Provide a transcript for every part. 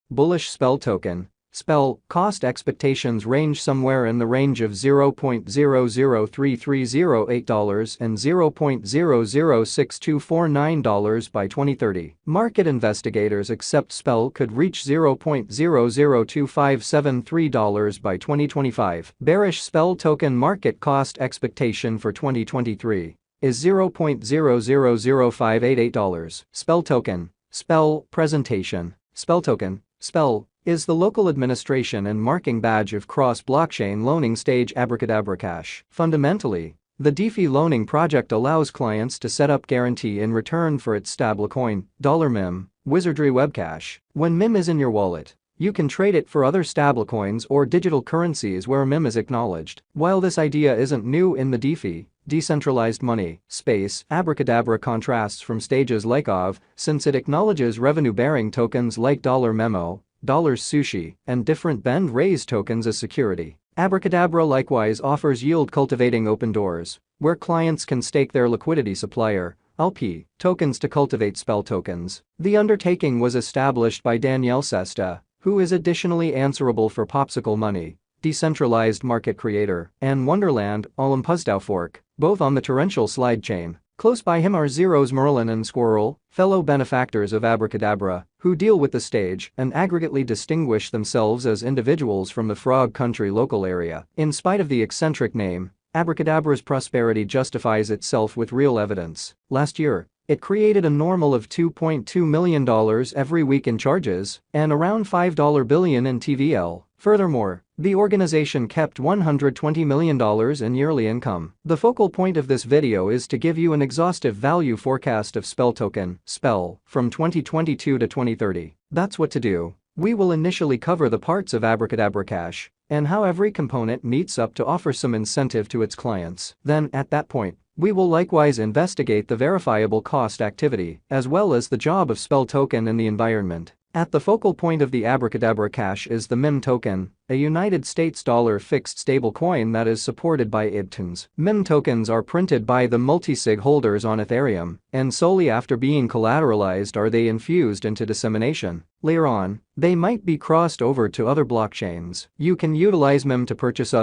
Bullish SPEL token. SPEL cost expectations range somewhere in the range of $0.003308 and $0.006249 by 2030. Market investigators accept SPEL could reach $0.002573 by 2025. Bearish SPEL token market cost expectation for 2023 is $0.000588. SPEL token. SPEL presentation. SPEL token. SPEL is the local administration and marking badge of cross-blockchain loaning stage Abracadabra Cash. Fundamentally, the DeFi loaning project allows clients to set up guarantee in return for its stablecoin, $MIM, Wizardry Webcash. When MIM is in your wallet, you can trade it for other stablecoins or digital currencies where MIM is acknowledged. While this idea isn't new in the DeFi, decentralized money space, Abracadabra contrasts from stages like OV since it acknowledges revenue-bearing tokens like $Memo, $Sushi, and different bend raise tokens as security. Abracadabra likewise offers yield-cultivating open doors, where clients can stake their liquidity supplier, LP, tokens to cultivate SPEL tokens. The undertaking was established by Danielle Sesta, who is additionally answerable for Popsicle Money, decentralized market creator, and Wonderland, Olympusdao fork, both on the torrential slide chain. Close by him are Zeros Merlin and Squirrel, fellow benefactors of Abracadabra, who deal with the stage and aggregately distinguish themselves as individuals from the Frog Country local area. In spite of the eccentric name, Abracadabra's prosperity justifies itself with real evidence. Last year, it created a normal of $2.2 million every week in charges and around $5 billion in TVL. Furthermore, the organization kept $120 million in yearly income. The focal point of this video is to give you an exhaustive value forecast of SPEL token, SPEL, from 2022 to 2030. That's what to do. We will initially cover the parts of Abracadabra Cash and how every component meets up to offer some incentive to its clients. Then, at that point, we will likewise investigate the verifiable cost activity as well as the job of SPEL token in the environment. At the focal point of the Abracadabra Cash is the MIM token, a United States dollar fixed stablecoin that is supported by IBTONs. MIM tokens are printed by the multisig holders on Ethereum, and solely after being collateralized are they infused into dissemination. Later on, they might be crossed over to other blockchains. You can utilize MIM to purchase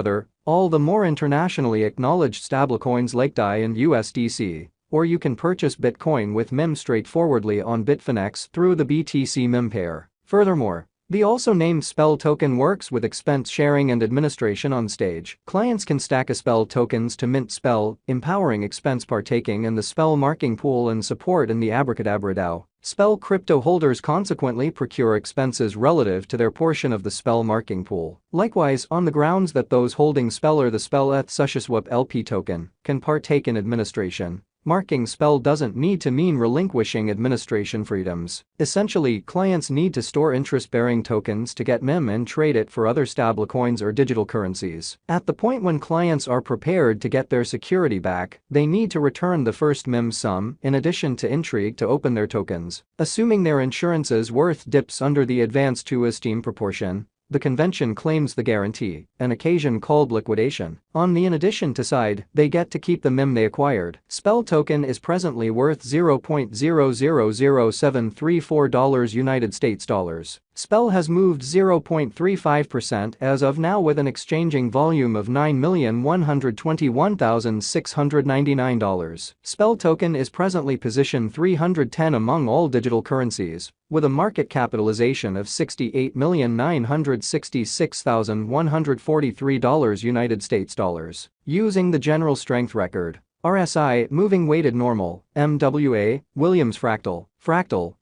all the more internationally acknowledged stablecoins like DAI and USDC. Or you can purchase Bitcoin with MIM straightforwardly on Bitfinex through the BTC MIM pair. Furthermore, the also named SPEL token works with expense sharing and administration on stage. Clients can stack a SPEL tokens to mint SPEL, empowering expense partaking in the SPEL marking pool and support in the Abracadabra DAO. SPEL crypto holders consequently procure expenses relative to their portion of the SPEL marking pool. Likewise, on the grounds that those holding SPEL or the SPEL ETH SUSHISWAP LP token can partake in administration. Marking SPEL doesn't need to mean relinquishing administration freedoms. Essentially, clients need to store interest-bearing tokens to get MIM and trade it for other stablecoins or digital currencies. At the point when clients are prepared to get their security back, they need to return the first MIM sum in addition to intrigue to open their tokens. Assuming their insurance's worth dips under the advanced to esteem proportion, the convention claims the guarantee, an occasion called liquidation. On the in addition to side, they get to keep the MIM they acquired. SPEL token is presently worth $0.000734 United States dollars. SPEL has moved 0.35% as of now with an exchanging volume of $9,121,699. SPEL token is presently positioned 310 among all digital currencies, with a market capitalization of $68,966,143 United States dollars. Using the general strength record, RSI, moving weighted normal, MWA, Williams fractal,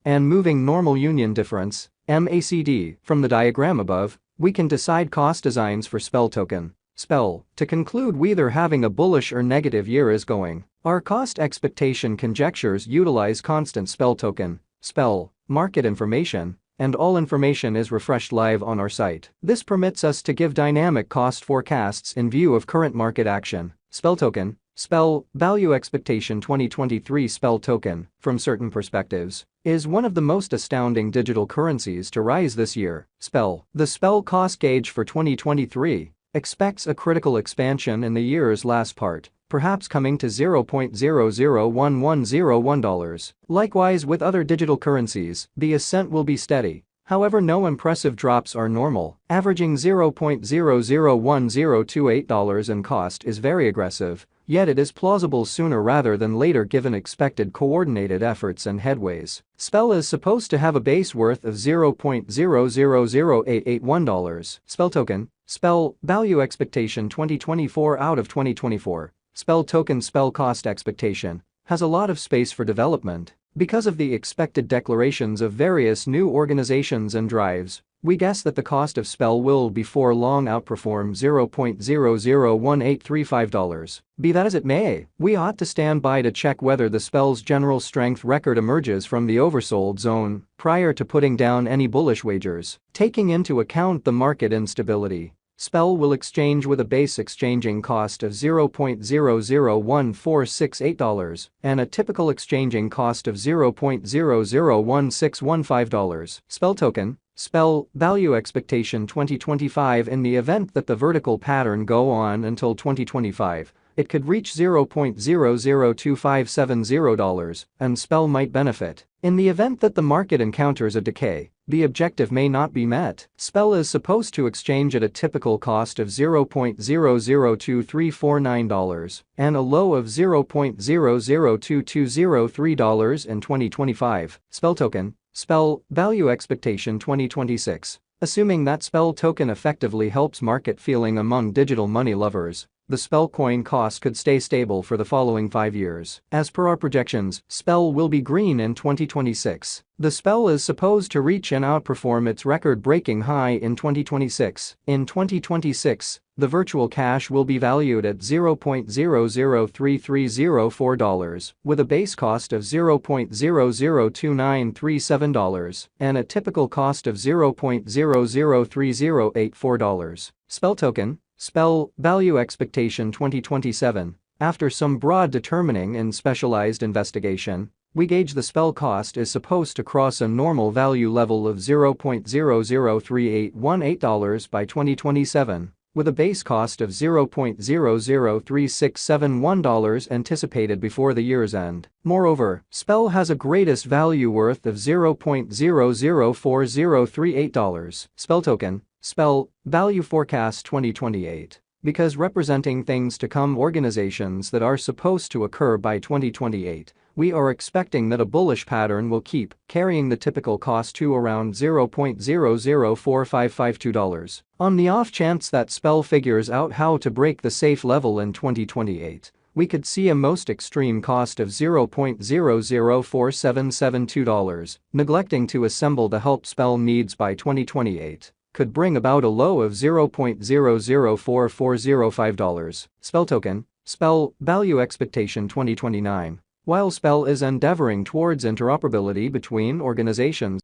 and moving normal union difference, MACD, from the diagram above, we can decide cost designs for SPEL token. SPEL, to conclude whether having a bullish or negative year is going. Our cost expectation conjectures utilize constant SPEL token, SPEL, market information, and all information is refreshed live on our site. This permits us to give dynamic cost forecasts in view of current market action. SPEL token, SPEL, value expectation 2023 SPEL token, from certain perspectives, is one of the most astounding digital currencies to rise this year. SPEL, the SPEL cost gauge for 2023, expects a critical expansion in the year's last part, perhaps coming to $0.001101. Likewise with other digital currencies, the ascent will be steady, However, no impressive drops are normal. Averaging $0.001028 in cost is very aggressive, yet it is plausible sooner rather than later given expected coordinated efforts and headways. Spell is supposed to have a base worth of $0.000881. Spell token, Spell, value expectation 2024 out of 2024. Spell token spell cost expectation has a lot of space for development. Because of the expected declarations of various new organizations and drives, we guess that the cost of Spell will before long outperform $0.001835. Be that as it may, we ought to stand by to check whether the Spell's general strength record emerges from the oversold zone prior to putting down any bullish wagers. Taking into account the market instability, Spell will exchange with a base exchanging cost of $0.001468 and a typical exchanging cost of $0.001615. Spell token, Spell, value expectation 2025. In the event that the vertical pattern go on until 2025, it could reach $0.002570 and Spell might benefit. In the event that the market encounters a decay, the objective may not be met. Spell is supposed to exchange at a typical cost of $0.002349 and a low of $0.002203 in 2025. Spell token, Spell, value expectation 2026. Assuming that Spell token effectively helps market feeling among digital money lovers, the Spell coin cost could stay stable for the following 5 years. As per our projections, Spell will be green in 2026. The Spell is supposed to reach and outperform its record-breaking high in 2026. In 2026, the virtual cash will be valued at $0.003304 with a base cost of $0.002937 and a typical cost of $0.003084. Spell token, Spell, value expectation 2027. After some broad determining and specialized investigation, we gauge the Spell cost is supposed to cross a normal value level of $0.003818 by 2027, with a base cost of $0.003671 anticipated before the year's end. Moreover, Spell has a greatest value worth of $0.004038. Spell token, Spell, value forecast 2028. Because representing things to come organizations that are supposed to occur by 2028, we are expecting that a bullish pattern will keep carrying the typical cost to around $0.004552. On the off chance that Spell figures out how to break the safe level in 2028, we could see a most extreme cost of $0.004772. Neglecting to assemble the help Spell needs by 2028 could bring about a low of $0.004405. Spell token, Spell, value expectation 2029. While Spell is endeavoring towards interoperability between organizations,